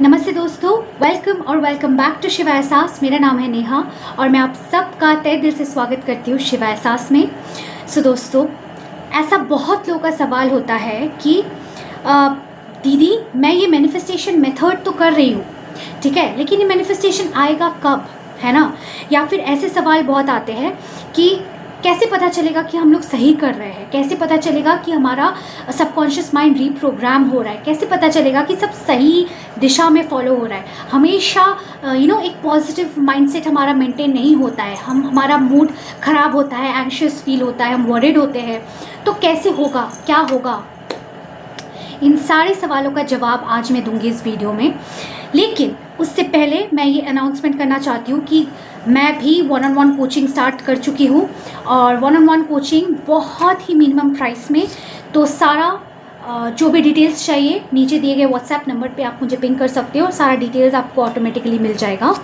नमस्ते दोस्तों, welcome back to Shiva एहसास। मेरा नाम है नेहा और मैं आप सबका तहे दिल से स्वागत करती हूँ शिवा एहसास में। दोस्तों, ऐसा बहुत लोगों का सवाल होता है कि दीदी मैं ये मैनिफेस्टेशन मेथड तो कर रही हूँ, ठीक है, लेकिन ये मैनिफेस्टेशन आएगा कब, है ना। या फिर ऐसे सवाल बहुत आते हैं कि कैसे पता चलेगा कि हम लोग सही कर रहे हैं, कैसे पता चलेगा कि हमारा सबकॉन्शियस माइंड रीप्रोग्राम हो रहा है, कैसे पता चलेगा कि सब सही दिशा में फॉलो हो रहा है। हमेशा एक पॉजिटिव माइंडसेट हमारा मेंटेन नहीं होता है, हमारा मूड ख़राब होता है, एंशियस फील होता है, हम वरीड होते हैं। तो कैसे होगा, क्या होगा, इन सारे सवालों का जवाब आज मैं दूंगी इस वीडियो में। लेकिन उससे पहले मैं ये अनाउंसमेंट करना चाहती हूँ कि मैं भी 1-on-1 कोचिंग स्टार्ट कर चुकी हूँ और 1-on-1 कोचिंग बहुत ही मिनिमम प्राइस में। तो सारा जो भी डिटेल्स चाहिए नीचे दिए गए व्हाट्सएप नंबर पे आप मुझे पिंग कर सकते हो, सारा डिटेल्स आपको ऑटोमेटिकली मिल जाएगा।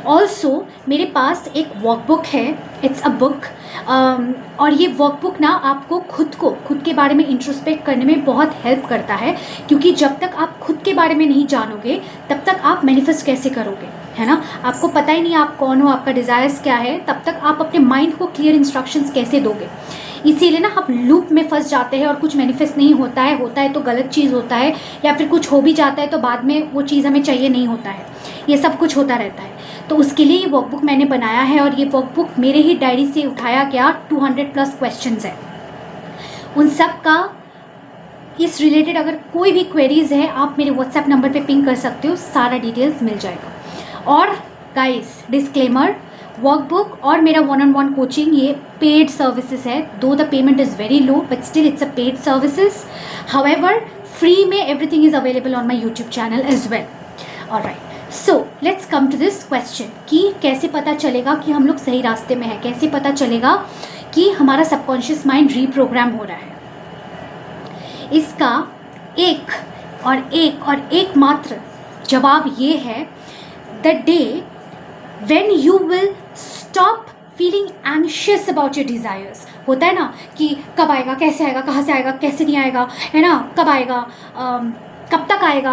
ऑल्सो मेरे पास एक वर्कबुक है, इट्स अ बुक, और ये वर्कबुक ना आपको खुद के बारे में इंट्रोस्पेक्ट करने में बहुत हेल्प करता है, क्योंकि जब तक आप खुद के बारे में नहीं जानोगे तब तक आप मैनिफेस्ट कैसे करोगे, है ना। आपको पता ही नहीं आप कौन हो, आपका डिज़ायर्स क्या है, तब तक आप अपने माइंड को क्लियर इंस्ट्रक्शंस कैसे दोगे। इसीलिए ना हम लूप में फंस जाते हैं और कुछ मैनिफेस्ट नहीं होता है तो गलत चीज़ होता है, या फिर कुछ हो भी जाता है तो बाद में वो चीज़ हमें चाहिए नहीं होता है। ये सब कुछ होता रहता है। तो उसके लिए ये वर्कबुक मैंने बनाया है और ये वर्कबुक मेरे ही डायरी से उठाया गया 200+ क्वेश्चंस है। उन सब का इस रिलेटेड अगर कोई भी क्वेरीज़ है आप मेरे व्हाट्सएप नंबर पे पिंग कर सकते हो, सारा डिटेल्स मिल जाएगा। और गाइस, डिस्क्लेमर, वर्कबुक और मेरा 1-on-1 कोचिंग ये पेड सर्विसेज है, though the payment is very low but still it's a paid services. However free में everything is available on my YouTube channel as well. Alright, so let's come to this question कि कैसे पता चलेगा कि हम लोग सही रास्ते में हैं, कैसे पता चलेगा कि हमारा सबकॉन्शियस माइंड रीप्रोग्राम हो रहा है। इसका एक मात्र जवाब ये है, the day when you will stop feeling anxious about your desires। होता है ना कि कब आएगा, कैसे आएगा, कहाँ से आएगा, कैसे नहीं आएगा, है ना, कब आएगा, कब तक आएगा,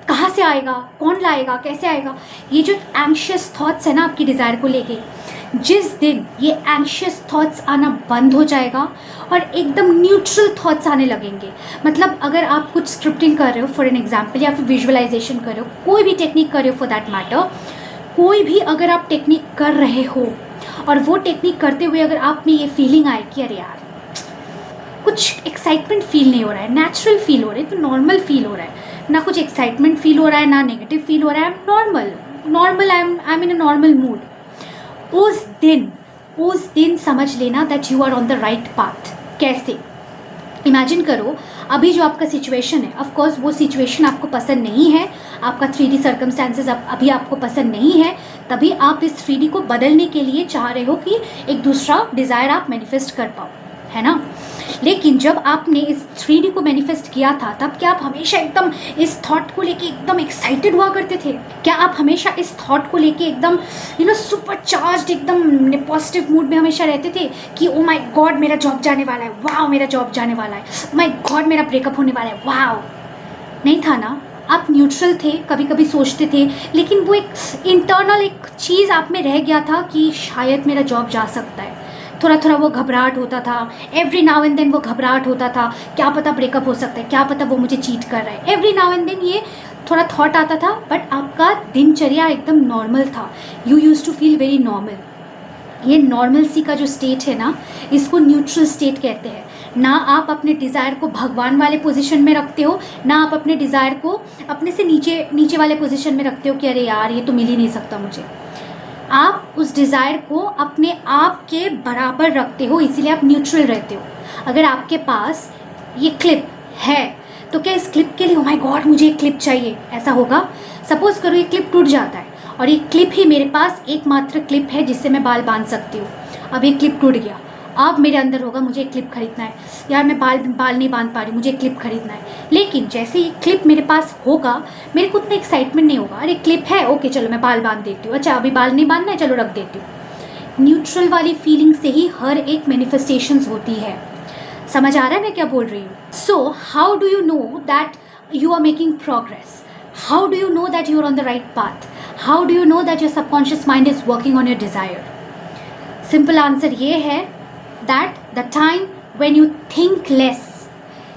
कहाँ से आएगा, कौन लाएगा, कैसे आएगा। ये जो एंशियस थॉट्स है ना आपकी डिज़ायर को लेके, जिस दिन ये एंशियस थॉट्स आना बंद हो जाएगा और एकदम न्यूट्रल थॉट्स आने लगेंगे, मतलब अगर आप कुछ स्क्रिप्टिंग कर रहे हो फॉर एन एग्जाम्पल, या फिर विजुअलाइजेशन कर रहे हो, कोई भी टेक्निक कर रहे हो फॉर दैट मैटर, कोई भी अगर आप टेक्निक कर रहे हो और वो टेक्निक करते हुए अगर आप में ये फीलिंग आए कि अरे यार कुछ एक्साइटमेंट फील नहीं हो रहा है, नेचुरल फील हो रहा है, तो नॉर्मल फील हो रहा है, ना कुछ एक्साइटमेंट फील हो रहा है ना नेगेटिव फील हो रहा है, normal I am in a normal mood, उस दिन समझ लेना that you are on the right path. कैसे? इमेजिन करो, अभी जो आपका सिचुएशन है, ऑफ कोर्स वो सिचुएशन आपको पसंद नहीं है, आपका 3D सर्कमस्टेंसेस अभी आपको पसंद नहीं है, तभी आप इस 3D को बदलने के लिए चाह रहे हो कि एक दूसरा डिज़ायर आप मैनिफेस्ट कर पाओ, है ना। लेकिन जब आपने इस 3D को मैनिफेस्ट किया था तब क्या आप हमेशा एकदम इस थॉट को लेके एकदम एक्साइटेड हुआ करते थे? क्या आप हमेशा इस थॉट को लेके एकदम सुपर चार्ज्ड, एकदम पॉजिटिव मूड में हमेशा रहते थे कि ओ माय गॉड मेरा जॉब जाने वाला है, वाह मेरा जॉब जाने वाला है, ओ माय गॉड मेरा ब्रेकअप होने वाला है, वाह? नहीं था ना, आप न्यूट्रल थे, कभी कभी सोचते थे, लेकिन वो एक इंटरनल एक चीज़ आप में रह गया था कि शायद मेरा जॉब जा सकता है। थोड़ा वो घबराहट होता था, एवरी नाउ एंड देन वो घबराहट होता था, क्या पता ब्रेकअप हो सकता है, क्या पता वो मुझे चीट कर रहा है, एवरी नाउ एंड देन ये थोड़ा थॉट आता था, बट आपका दिनचर्या एकदम नॉर्मल था, you used to feel very normal. ये नॉर्मल सी का जो स्टेट है ना, इसको न्यूट्रल स्टेट कहते हैं। ना आप अपने डिज़ायर को भगवान वाले पोजीशन में रखते हो, ना आप अपने डिज़ायर को अपने से नीचे वाले पोजीशन में रखते हो कि अरे यार ये तो मिल ही नहीं सकता मुझे। आप उस डिज़ायर को अपने आप के बराबर रखते हो, इसीलिए आप न्यूट्रल रहते हो। अगर आपके पास ये क्लिप है तो क्या इस क्लिप के लिए ओ माय गॉड मुझे एक क्लिप चाहिए, ऐसा होगा? सपोज़ करो ये क्लिप टूट जाता है और ये क्लिप ही मेरे पास एकमात्र क्लिप है जिससे मैं बाल बांध सकती हूँ। अब ये क्लिप टूट गया, अब मेरे अंदर होगा मुझे एक क्लिप खरीदना है, यार मैं बाल नहीं बांध पा रही, मुझे एक क्लिप खरीदना है। लेकिन जैसे ये क्लिप मेरे पास होगा मेरे को उतना एक्साइटमेंट नहीं होगा, अरे क्लिप है, ओके चलो मैं बाल बांध देती हूँ, अच्छा अभी बाल नहीं बांधना है, चलो रख देती हूँ। न्यूट्रल वाली फीलिंग से ही हर एक मैनिफेस्टेशंस होती है। समझ आ रहा है मैं क्या बोल रही हूँ? So how do you know that you are making progress? How do you know that you're on the right path? How do you know that your subconscious mind is working on your desire? Simple answer ये है that the time when you think less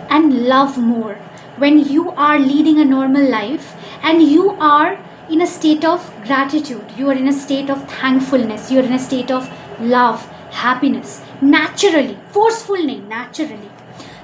and love more, when you are leading a normal life and you are in a state of gratitude, you are in a state of thankfulness, you are in a state of love, happiness, naturally, forceful नहीं, naturally.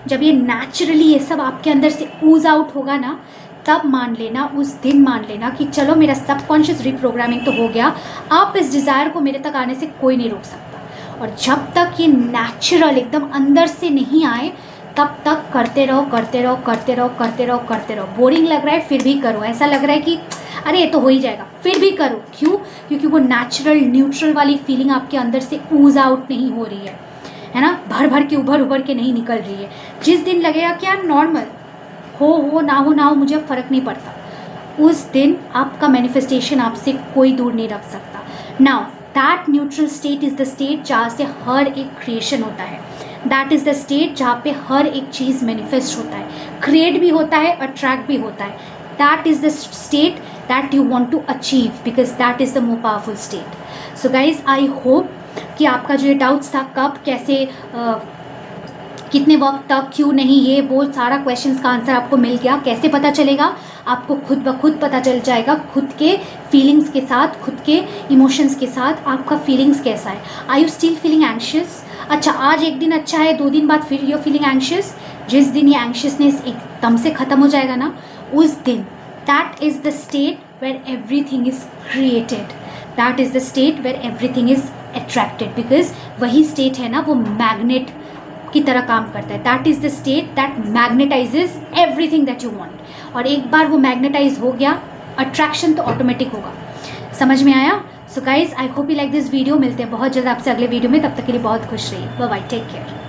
जब ये naturally ये सब आपके अंदर से ooze out होगा ना, तब मान लेना, उस दिन मान लेना कि चलो मेरा सबकॉन्शियस रिप्रोग्रामिंग तो हो गया, आप इस डिज़ायर को मेरे तक आने से कोई नहीं रोक सकता। और जब तक ये नेचुरल एकदम अंदर से नहीं आए तब तक करते रहो करते रहो करते रहो करते रहो करते रहो। बोरिंग लग रहा है फिर भी करो, ऐसा लग रहा है कि अरे ये तो हो ही जाएगा फिर भी करो। क्यों? क्योंकि वो नेचुरल न्यूट्रल वाली फीलिंग आपके अंदर से ऊज आउट नहीं हो रही है ना, भर भर के उभर के नहीं निकल रही है। जिस दिन लगेगा कि यार नॉर्मल हो ना हो मुझे फ़र्क नहीं पड़ता, उस दिन आपका मैनिफेस्टेशन आपसे कोई दूर नहीं रख सकता। Now that neutral state is the state जहाँ से हर एक क्रिएशन होता है, दैट इज़ द स्टेट जहाँ पे हर एक चीज़ मैनिफेस्ट होता है, क्रिएट भी होता है, अट्रैक्ट भी होता है। That is the state that you want to achieve because that is the more powerful state. So guys I hope कि आपका जो ये डाउट्स था कब कैसे कितने वक्त तक क्यों नहीं, ये वो सारा क्वेश्चंस का आंसर आपको मिल गया। कैसे पता चलेगा? आपको खुद ब खुद पता चल जाएगा, खुद के फीलिंग्स के साथ, खुद के इमोशंस के साथ आपका फीलिंग्स कैसा है। Are you still feeling anxious? अच्छा आज एक दिन अच्छा है, 2 दिन बाद फिर यू फीलिंग एंग्शियस। जिस दिन ये एंग्शियसनेस एकदम से ख़त्म हो जाएगा ना, उस दिन that is the state where everything is created, that is the state where everything is attracted. Because वही स्टेट है ना, वो मैग्नेट की तरह काम करता है। That is the state that magnetizes everything that you want. और एक बार वो मैग्नेटाइज हो गया, अट्रैक्शन तो ऑटोमेटिक होगा। समझ में आया? सो guys I hope you like this video. मिलते हैं बहुत जल्द आपसे अगले वीडियो में, तब तक के लिए बहुत खुश रहिए। Bye bye, take care.